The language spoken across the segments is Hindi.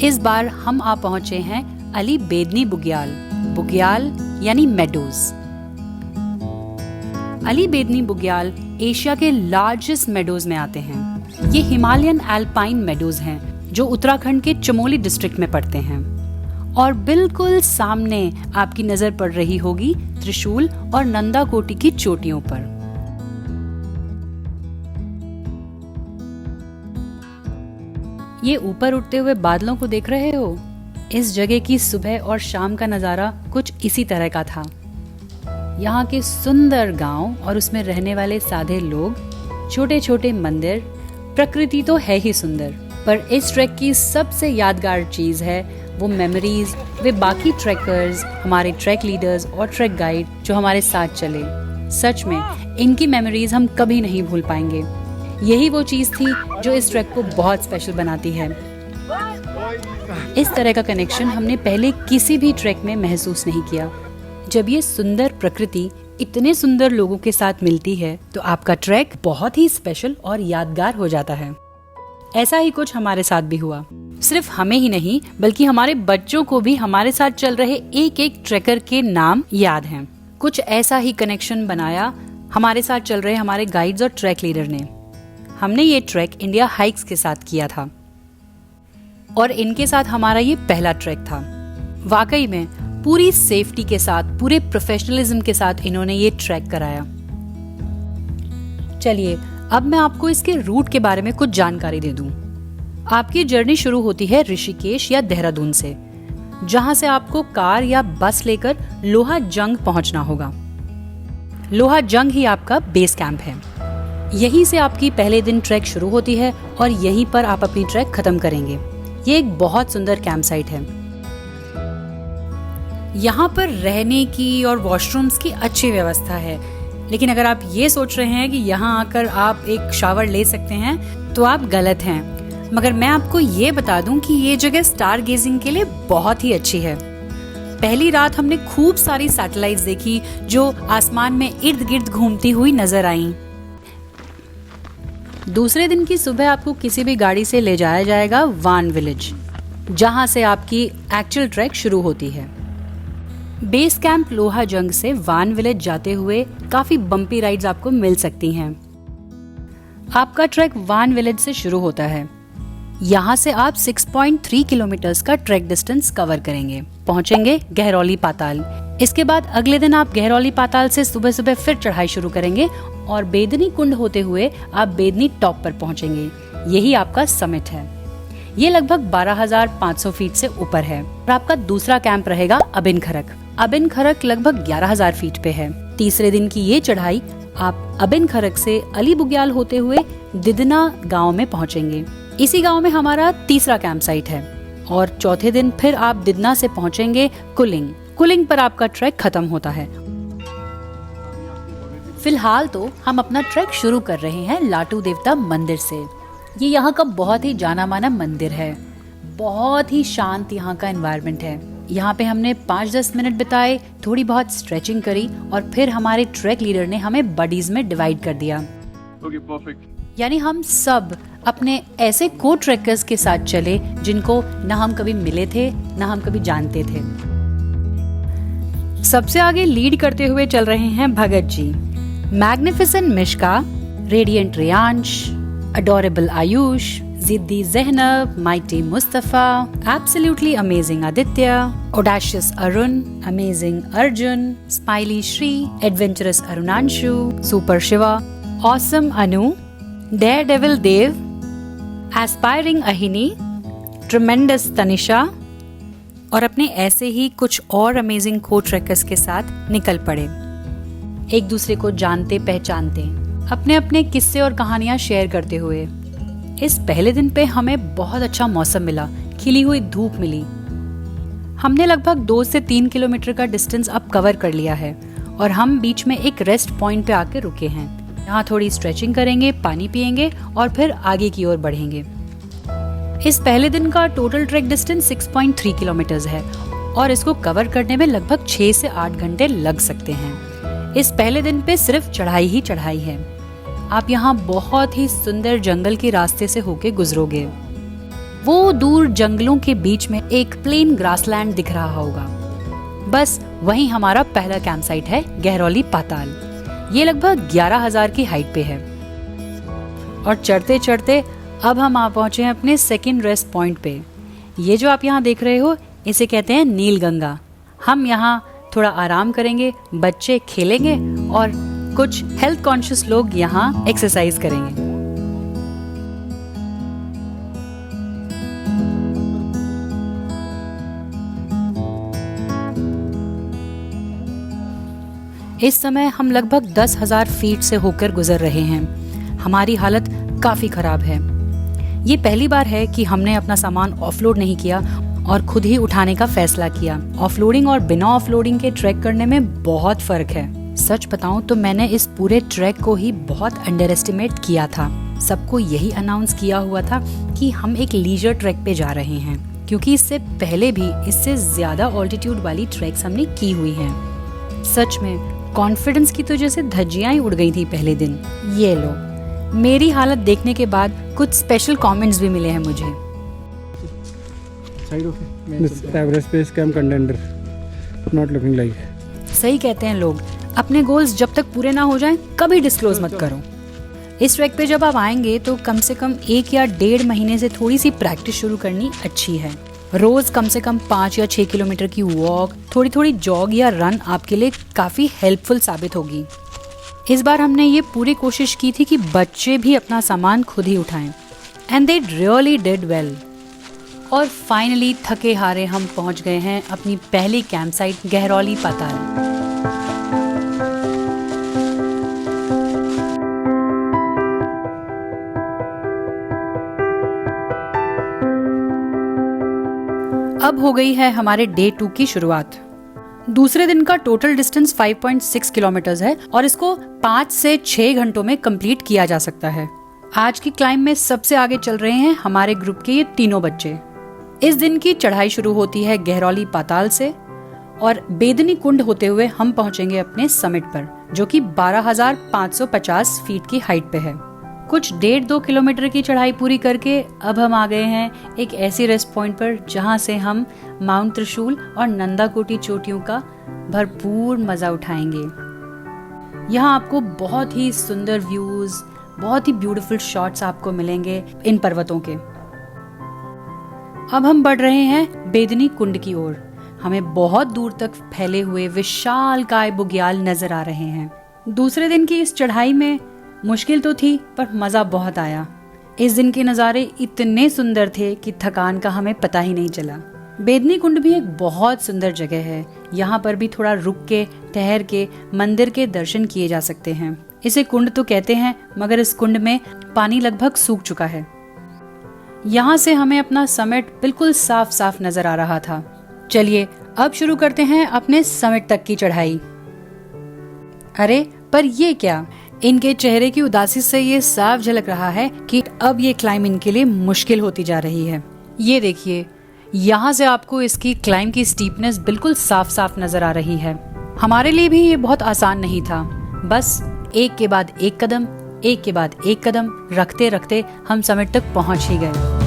इस बार हम आ पहुंचे हैं अली बेदनी बुग्याल। बुग्याल यानी मेडोज। अली बेदनी बुग्याल एशिया के लार्जेस्ट मेडोज में आते हैं। ये हिमालयन एल्पाइन मेडोज हैं जो उत्तराखंड के चमोली डिस्ट्रिक्ट में पड़ते हैं। और बिल्कुल सामने आपकी नजर पड़ रही होगी त्रिशूल और नंदाकोटी की चोटियों पर। ये ऊपर उठते हुए बादलों को देख रहे हो? इस जगह की सुबह और शाम का नजारा कुछ इसी तरह का था। यहाँ के सुंदर गांव और उसमें रहने वाले सादे लोग, छोटे छोटे मंदिर, प्रकृति तो है ही सुंदर। पर इस ट्रैक की सबसे यादगार चीज है वो मेमोरीज, वे बाकी ट्रैकर्स, हमारे ट्रैक लीडर्स और ट्रैक गाइड जो हमारे साथ चले। सच में इनकी मेमोरीज हम कभी नहीं भूल पाएंगे। यही वो चीज थी जो इस ट्रैक को बहुत स्पेशल बनाती है। इस तरह का कनेक्शन हमने पहले किसी भी ट्रैक में महसूस नहीं किया। जब ये सुंदर प्रकृति इतने सुंदर लोगों के साथ मिलती है तो आपका ट्रैक बहुत ही स्पेशल और यादगार हो जाता है। ऐसा ही कुछ हमारे साथ भी हुआ। सिर्फ हमें ही नहीं बल्कि हमारे बच्चों को भी हमारे साथ चल रहे एक एक ट्रैकर के नाम याद हैं। कुछ ऐसा ही कनेक्शन बनाया हमारे साथ चल रहे हमारे गाइड्स और ट्रैक लीडर ने। हमने ये ट्रैक इंडिया हाइक्स के साथ किया था और इनके साथ हमारा ये पहला ट्रैक था। वाकई में पूरी सेफ्टी के साथ, पूरे प्रोफेशनलिज्म के साथ इन्होंने ये ट्रैक कराया। चलिए अब मैं आपको इसके रूट के बारे में कुछ जानकारी दे दूं। आपकी जर्नी शुरू होती है ऋषिकेश या देहरादून से, जहां से आपको कार या बस लेकर लोहा जंग पहुंचना होगा। लोहा जंग ही आपका बेस कैंप है। यहीं से आपकी पहले दिन ट्रैक शुरू होती है और यहीं पर आप अपनी ट्रैक खत्म करेंगे। ये एक बहुत सुंदर कैंप साइट है। यहाँ पर रहने की और वॉशरूम्स की अच्छी व्यवस्था है, लेकिन अगर आप ये सोच रहे हैं कि यहाँ आकर आप एक शावर ले सकते हैं तो आप गलत हैं। मगर मैं आपको ये बता दूं कि ये जगह स्टार गेजिंग के लिए बहुत ही अच्छी है। पहली रात हमने खूब सारी सैटेलाइट्स देखी जो आसमान में इर्द गिर्द घूमती हुई नजर आईं। दूसरे दिन की सुबह आपको किसी भी गाड़ी से ले जाया जाएगा वान विलेज, जहां से आपकी एक्चुअल ट्रैक शुरू होती है। बेस कैंप लोहा जंग से वान विलेज जाते हुए काफी बम्पी राइड्स आपको मिल सकती हैं। आपका ट्रैक वान विलेज से शुरू होता है। यहाँ से आप 6.3 किलोमीटर्स का ट्रैक डिस्टेंस कवर करेंगे। पहुंचेंगे गहरौली पाताल। इसके बाद अगले दिन आप गहरौली पाताल से सुबह सुबह फिर चढ़ाई शुरू करेंगे और बेदनी कुंड होते हुए आप बेदनी टॉप पर पहुंचेंगे। यही आपका समिट है। ये लगभग 12,500 फीट से ऊपर है। और आपका दूसरा कैंप रहेगा अबिन खरक। अबिन खरक लगभग 11,000 फीट पे है। तीसरे दिन की ये चढ़ाई आप अबिन खरक से अली बुग्याल होते हुए दिदना गांव में पहुंचेंगे। इसी गांव में हमारा तीसरा कैंप साइट है। और चौथे दिन फिर आप दिदना से पहुंचेंगे कुलिंग। कुलिंग पर आपका ट्रैक खत्म होता है। फिलहाल तो हम अपना ट्रैक शुरू कर रहे हैं लाटू देवता मंदिर से। ये यहाँ का बहुत ही जाना माना मंदिर है। बहुत ही शांत यहाँ का एनवायरनमेंट है। यहाँ पे हमने 5-10 मिनट बिताए, थोड़ी बहुत स्ट्रेचिंग करी और फिर हमारे ट्रैक लीडर ने हमें बडीज में डिवाइड कर दिया। Okay, perfect. यानी हम सब अपने ऐसे को ट्रैकर्स के साथ चले जिनको ना हम कभी मिले थे ना हम कभी जानते थे। सबसे आगे लीड करते हुए चल रहे हैं Bhagat ji, magnificent Mishka, radiant Riyansh, adorable Ayush, जिद्दी Zehnab, mighty Mustafa, absolutely amazing Aditya, audacious Arun, amazing Arjun, smiley Shri, adventurous Arunanshu, super Shiva, awesome Anu, daredevil Dev, aspiring Ahini, tremendous Tanisha और अपने ऐसे ही कुछ और अमेजिंग को ट्रैकर्स के साथ निकल पड़े। एक दूसरे को जानते पहचानते, अपने अपने किस्से और कहानियां शेयर करते हुए। इस पहले दिन पे हमें बहुत अच्छा मौसम मिला, खिली हुई धूप मिली। हमने लगभग 2 से 3 किलोमीटर का डिस्टेंस अब कवर कर लिया है और हम बीच में एक रेस्ट पॉइंट पे आके रुके हैं। यहाँ थोड़ी स्ट्रेचिंग करेंगे, पानी पिएंगे और फिर आगे की ओर बढ़ेंगे। इस पहले दिन का टोटल ट्रैक डिस्टेंस 6.3 किलोमीटर्स है और इसको कवर करने में लगभग 6 से 8 घंटे लग सकते हैं। इस पहले दिन पे सिर्फ चढ़ाई ही चढ़ाई है। आप यहाँ बहुत ही सुंदर जंगल के रास्ते से होके गुजरोगे। वो दूर जंगलों के बीच में एक प्लेन ग्रासलैंड दिख रहा होगा। बस वहीं हमारा पहला कैंप साइट है, गहरौली पाताल। ये लगभग 11,000 की हाइट पे है और चढ़ते चढ़ते अब हम आ पहुंचे हैं अपने सेकंड रेस्ट पॉइंट पे। ये जो आप यहाँ देख रहे हो, इसे कहते हैं नीलगंगा। हम यहाँ थोड़ा आराम करेंगे, बच्चे खेलेंगे और कुछ हेल्थ कॉन्शियस लोग यहाँ एक्सरसाइज करेंगे। इस समय हम लगभग 10,000 फीट से होकर गुजर रहे हैं। हमारी हालत काफी खराब है। ये पहली बार है कि हमने अपना सामान ऑफलोड नहीं किया और खुद ही उठाने का फैसला किया। ऑफलोडिंग और बिना ऑफलोडिंग के ट्रैक करने में बहुत फर्क है। सच बताऊं तो मैंने इस पूरे ट्रैक को ही बहुत अंडर एस्टिमेट किया था। सबको यही अनाउंस किया हुआ था कि हम एक लीजर ट्रैक पे जा रहे हैं, क्योंकि इससे पहले भी इससे ज्यादा ऑल्टीट्यूड वाली ट्रैक्स हमने की हुई हैं। सच में कॉन्फिडेंस की तो जैसे धज्जियां ही उड़ गई थी पहले दिन। ये लो, मेरी हालत देखने के बाद कुछ स्पेशल कमेंट्स भी मिले हैं मुझे। Everest base camp contender not looking like. सही कहते हैं लोग, अपने गोल्स जब तक पूरे ना हो जाएं कभी डिस्क्लोज मत करो। इस ट्रैक पे जब आप आएंगे तो कम से कम 1 या 1.5 महीने से थोड़ी सी प्रैक्टिस शुरू करनी अच्छी है। रोज कम से कम 5 या 6 किलोमीटर की वॉक, थोड़ी थोड़ी जॉग या रन आपके लिए काफी हेल्पफुल साबित होगी। इस बार हमने ये पूरी कोशिश की थी कि बच्चे भी अपना सामान खुद ही उठाएं, and they really did well. और फाइनली थके हारे हम पहुंच गए हैं अपनी पहली कैंप साइट गहरौली पाताल। अब हो गई है हमारे डे 2 की शुरुआत। दूसरे दिन का टोटल डिस्टेंस 5.6 किलोमीटर है और इसको 5 से 6 घंटों में कंप्लीट किया जा सकता है। आज की क्लाइंब में सबसे आगे चल रहे हैं हमारे ग्रुप के ये तीनों बच्चे। इस दिन की चढ़ाई शुरू होती है गहरौली पाताल से और बेदनी कुंड होते हुए हम पहुंचेंगे अपने समिट पर, जो कि 12,550 फीट की हाइट पे है। कुछ 1.5-2 किलोमीटर की चढ़ाई पूरी करके अब हम आ गए हैं एक ऐसी रेस्ट पॉइंट पर जहां से हम माउंट त्रिशूल और नंदाकोटी चोटियों का भरपूर मजा उठाएंगे। यहाँ आपको बहुत ही सुंदर व्यूज, बहुत ही ब्यूटीफुल शॉट्स आपको मिलेंगे इन पर्वतों के। अब हम बढ़ रहे हैं बेदनी कुंड की ओर। हमें बहुत दूर तक फैले हुए विशालकाय बुग्याल नजर आ रहे हैं। दूसरे दिन की इस चढ़ाई में मुश्किल तो थी पर मजा बहुत आया। इस दिन के नज़ारे इतने सुंदर थे कि थकान का हमें पता ही नहीं चला। बेदनी कुंड भी एक बहुत सुंदर जगह है। यहाँ पर भी थोड़ा रुक के ठहर के मंदिर के दर्शन किए जा सकते हैं। इसे कुंड तो कहते हैं, मगर इस कुंड में पानी लगभग सूख चुका है। यहाँ से हमें अपना समिट बिल्कुल साफ साफ नजर आ रहा था। चलिए अब शुरू करते हैं अपने समिट तक की चढ़ाई। अरे पर ये क्या, इनके चेहरे की उदासी से ये साफ झलक रहा है कि अब ये क्लाइंब इनके लिए मुश्किल होती जा रही है। ये देखिए, यहाँ से आपको इसकी क्लाइंब की स्टीपनेस बिल्कुल साफ साफ नजर आ रही है। हमारे लिए भी ये बहुत आसान नहीं था। बस एक के बाद एक कदम, एक के बाद एक कदम रखते रखते हम समिट तक पहुंच ही गए।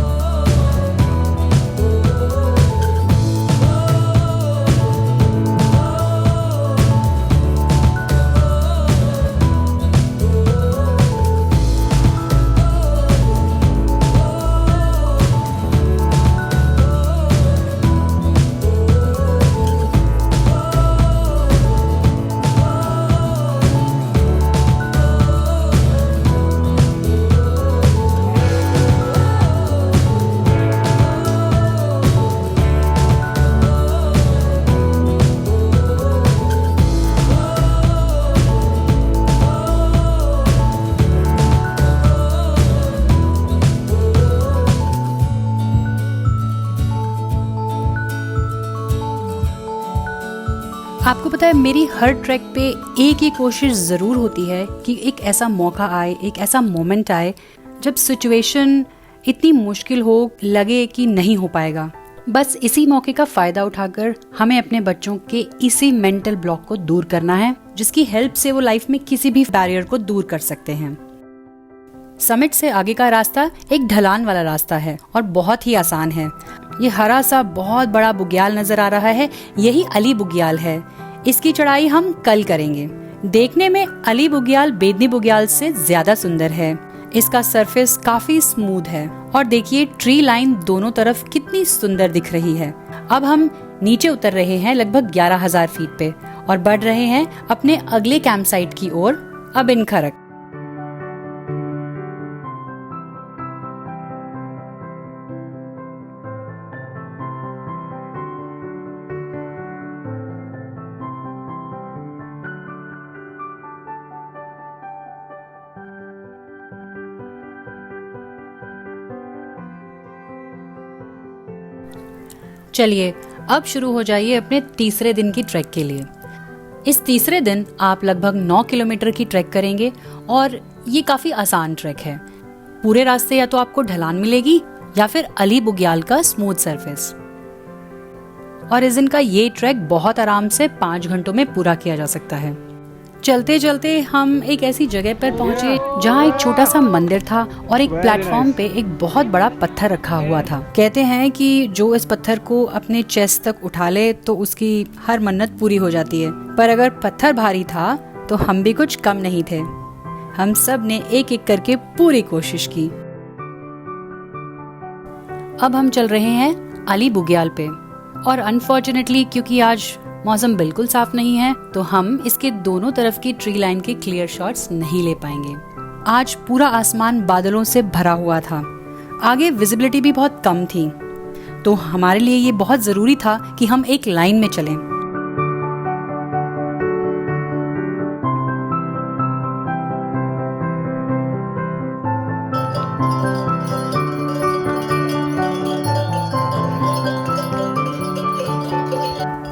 आपको पता है, मेरी हर ट्रैक पे एक ही कोशिश ज़रूर होती है कि एक ऐसा मौका आए, एक ऐसा मोमेंट आए जब सिचुएशन इतनी मुश्किल हो, लगे कि नहीं हो पाएगा। बस इसी मौके का फ़ायदा उठाकर हमें अपने बच्चों के इसी मेंटल ब्लॉक को दूर करना है, जिसकी हेल्प से वो लाइफ में किसी भी बैरियर को दूर कर सकते हैं। समिट से आगे का रास्ता एक ढलान वाला रास्ता है और बहुत ही आसान है। ये हरा सा बहुत बड़ा बुग्याल नजर आ रहा है, यही अली बुग्याल है। इसकी चढ़ाई हम कल करेंगे। देखने में अली बुग्याल बेदनी बुग्याल से ज्यादा सुंदर है। इसका सरफेस काफी स्मूथ है और देखिए ट्री लाइन दोनों तरफ कितनी सुंदर दिख रही है। अब हम नीचे उतर रहे हैं लगभग 11,000 फीट पे और बढ़ रहे हैं अपने अगले कैंप साइट की ओर, अबिन खरक। चलिए अब शुरू हो जाइए अपने तीसरे दिन की ट्रैक के लिए। इस तीसरे दिन आप लगभग 9 किलोमीटर की ट्रैक करेंगे और ये काफी आसान ट्रैक है। पूरे रास्ते या तो आपको ढलान मिलेगी या फिर अली बुग्याल का स्मूथ सरफेस। और इस दिन का ये ट्रैक बहुत आराम से 5 घंटों में पूरा किया जा सकता है। चलते चलते हम एक ऐसी जगह पर पहुंचे जहां एक छोटा सा मंदिर था और एक प्लेटफॉर्म पे एक बहुत बड़ा पत्थर रखा हुआ था। कहते हैं कि जो इस पत्थर को अपने चेस्ट तक उठा ले तो उसकी हर मन्नत पूरी हो जाती है। पर अगर पत्थर भारी था तो हम भी कुछ कम नहीं थे। हम सब ने एक एक करके पूरी कोशिश की। अब हम चल रहे हैं अली बुग्याल पे और अनफॉर्चुनेटली क्योंकि आज मौसम बिल्कुल साफ नहीं है तो हम इसके दोनों तरफ की ट्री लाइन के क्लियर शॉट्स नहीं ले पाएंगे। आज पूरा आसमान बादलों से भरा हुआ था, आगे विजिबिलिटी भी बहुत कम थी, तो हमारे लिए ये बहुत जरूरी था कि हम एक लाइन में चलें।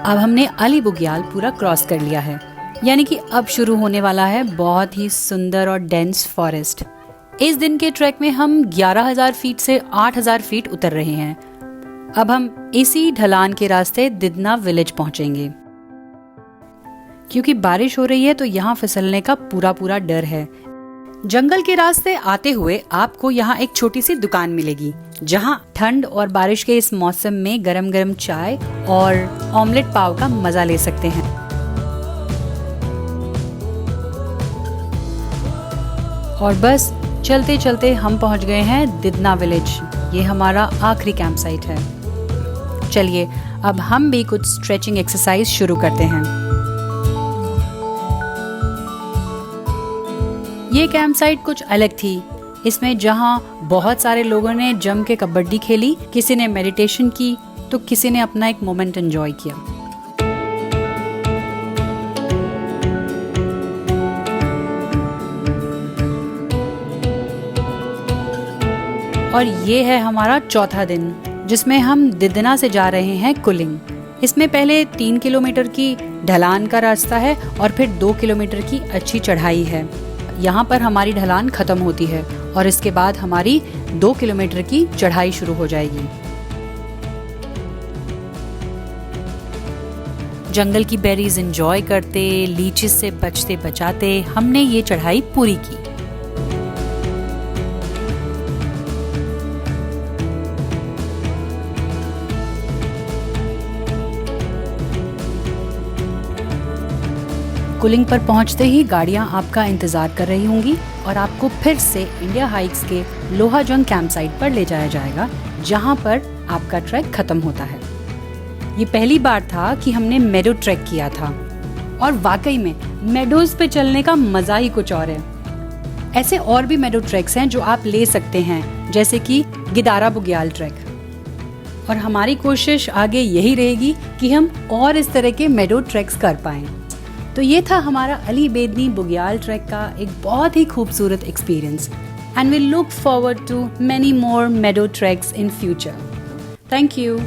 अब हमने अली बुग्याल पूरा क्रॉस कर लिया है, यानी कि अब शुरू होने वाला है बहुत ही सुंदर और डेंस फॉरेस्ट। इस दिन के ट्रैक में हम 11,000 फीट से 8,000 फीट उतर रहे हैं। अब हम इसी ढलान के रास्ते दिदना विलेज पहुंचेंगे। क्योंकि बारिश हो रही है तो यहाँ फिसलने का पूरा डर है। जंगल के रास्ते आते हुए आपको यहाँ एक छोटी सी दुकान मिलेगी जहाँ ठंड और बारिश के इस मौसम में गरम गरम चाय और ऑमलेट पाव का मजा ले सकते हैं। और बस चलते चलते हम पहुँच गए हैं दिदना विलेज। ये हमारा आखिरी कैंप साइट है। चलिए अब हम भी कुछ स्ट्रेचिंग एक्सरसाइज शुरू करते हैं। ये कैंप साइट कुछ अलग थी। इसमें जहाँ बहुत सारे लोगों ने जम के कबड्डी खेली, किसी ने मेडिटेशन की तो किसी ने अपना एक मोमेंट एंजॉय किया। और ये है हमारा चौथा दिन जिसमें हम दिदना से जा रहे हैं कुलिंग। इसमें पहले 3 किलोमीटर की ढलान का रास्ता है और फिर 2 किलोमीटर की अच्छी चढ़ाई है। यहाँ पर हमारी ढलान खत्म होती है और इसके बाद हमारी 2 किलोमीटर की चढ़ाई शुरू हो जाएगी। जंगल की बेरीज एंजॉय करते, लीचीज से बचते बचाते हमने ये चढ़ाई पूरी की। कुलिंग पर पहुंचते ही गाड़ियां आपका इंतजार कर रही होंगी और आपको फिर से इंडिया हाइक्स के लोहाजंग कैंप साइट पर ले जाया जाएगा जहां पर आपका ट्रैक खत्म होता है। ये पहली बार था कि हमने मेडो ट्रैक किया था और वाकई में मेडोज पे चलने का मजा ही कुछ और है। ऐसे और भी मेडो ट्रैक्स हैं जो आप ले सकते हैं, जैसे कि गिदारा बुग्याल ट्रैक। और हमारी कोशिश आगे यही रहेगी कि हम और इस तरह के मेडो ट्रैक्स कर पाएं। तो ये था हमारा अली बेदनी बुग्याल ट्रैक का एक बहुत ही खूबसूरत experience and we look forward to many more meadow tracks in future. Thank you.